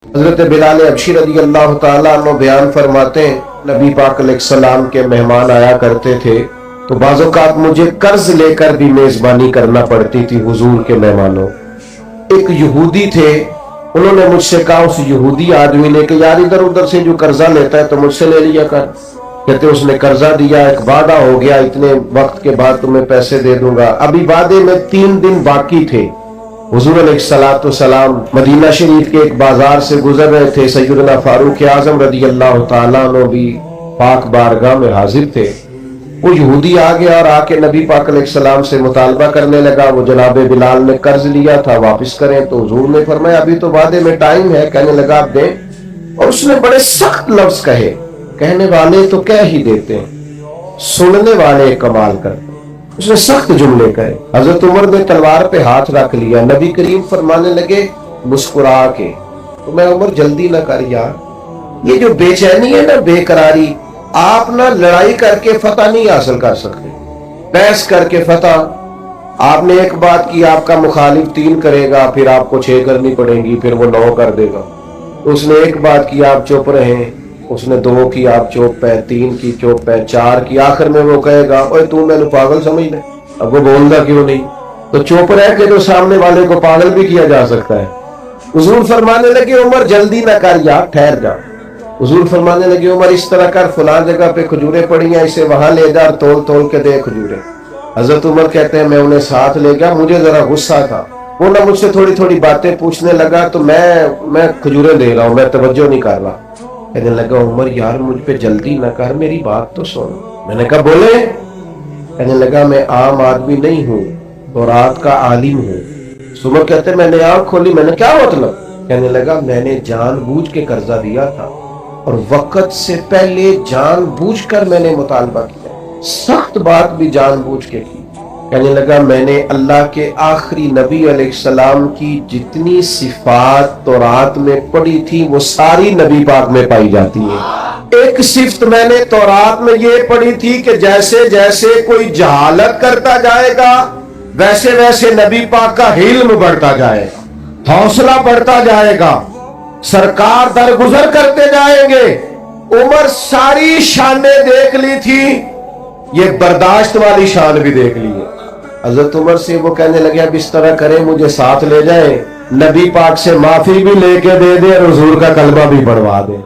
حضرت بلال حبشی رضی اللہ تعالیٰ عنہ بیان فرماتے ہیں نبی پاک علیہ السلام کے مہمان آیا کرتے تھے تو بعض اوقات مجھے قرض لے کر بھی میزبانی کرنا پڑتی تھی حضور کے مہمانوں۔ ایک یہودی تھے، انہوں نے مجھ سے کہا اس یہودی آدمی نے کہ یار ادھر ادھر سے جو قرضہ لیتا ہے تو مجھ سے لے لیا کر۔ کہتے اس نے قرضہ دیا، ایک وعدہ ہو گیا اتنے وقت کے بعد تمہیں پیسے دے دوں گا، ابھی وعدے میں 3 دن باقی تھے۔ حضور علیہ السلام مدینہ شریف کے ایک بازار سے گزر رہے تھے، سیدنا فاروق اعظم رضی اللہ تعالیٰ عنہ بھی پاک بارگاہ میں حاضر تھے۔ وہ یہودی آ گیا اور آ کے نبی پاک علیہ السلام سے مطالبہ کرنے لگا، وہ جناب بلال نے قرض لیا تھا واپس کریں، تو حضور نے فرمایا ابھی تو وعدے میں ٹائم ہے، کہنے لگا آپ دیں، اور اس نے بڑے سخت لفظ کہے۔ کہنے والے تو کہہ ہی دیتے ہیں، سننے والے کمال کرتے ہیں۔ اس نے سخت جملے کہے۔ حضرت عمر نے تلوار پہ ہاتھ رکھ لیا، نبی کریم فرمانے لگے مسکرا کے، تو میں عمر جلدی نہ کر یار، یہ جو بے چینی ہے نا، بے قراری، آپ نہ لڑائی کر کے فتح نہیں حاصل کر سکتے، بحث کر کے فتح۔ آپ نے ایک بات کی، آپ کا مخالف 3 کرے گا، پھر آپ کو 6 کرنی پڑیں گی، پھر وہ 9 کر دے گا۔ اس نے ایک بات کی، آپ چپ رہیں، اس نے 2 کی، آپ چپ ہے، 3 کی چپ ہے، 4 کی، آخر میں وہ کہے گا اوے تو میں نے پاگل سمجھ لے، اب وہ بولتا کیوں نہیں؟ تو چپ رہ کے تو سامنے والے کو پاگل بھی کیا جا سکتا ہے۔ حضور فرمانے لگے عمر جلدی نہ کر یار، ٹھہر جا۔ حضور فرمانے لگے عمر اس طرح کر، فلاں جگہ پہ کھجوریں پڑی ہیں، اسے وہاں لے جا، تول تول کے دے کھجوریں۔ حضرت عمر کہتے ہیں میں انہیں ساتھ لے گیا، مجھے ذرا غصہ تھا، وہ نہ مجھ سے تھوڑی تھوڑی باتیں پوچھنے لگا، تو میں کھجوریں دے رہا ہوں، میں توجہ نہیں کر رہا۔ کہنے لگا عمر یار مجھ پہ جلدی نہ کر، میری بات تو سن۔ میں نے کہا بولے؟ کہنے لگا میں عام آدمی نہیں ہوں، تورات کا عالم ہوں۔ عمر کہتے ہیں میں نے آنکھ کھولی، میں نے کیا مطلب؟ کہنے لگا میں نے جان بوجھ کے قرضہ دیا تھا اور وقت سے پہلے جان بوجھ کر میں نے مطالبہ کیا، سخت بات بھی جان بوجھ کے کی۔ کہنے لگا میں نے اللہ کے آخری نبی علیہ السلام کی جتنی صفات تورات میں پڑھی تھی وہ ساری نبی پاک میں پائی جاتی ہیں۔ ایک صفت میں نے تورات میں یہ پڑھی تھی کہ جیسے جیسے کوئی جہالت کرتا جائے گا ویسے ویسے نبی پاک کا علم بڑھتا جائے گا، حوصلہ بڑھتا جائے گا، سرکار درگزر کرتے جائیں گے۔ عمر ساری شانیں دیکھ لی تھی، یہ برداشت والی شان بھی دیکھ لی ہے۔ حضرت عمر سے وہ کہنے لگے اب اس طرح کریں مجھے ساتھ لے جائیں، نبی پاک سے معافی بھی لے کے دے دے اور حضور کا کلمہ بھی پڑھوا دے۔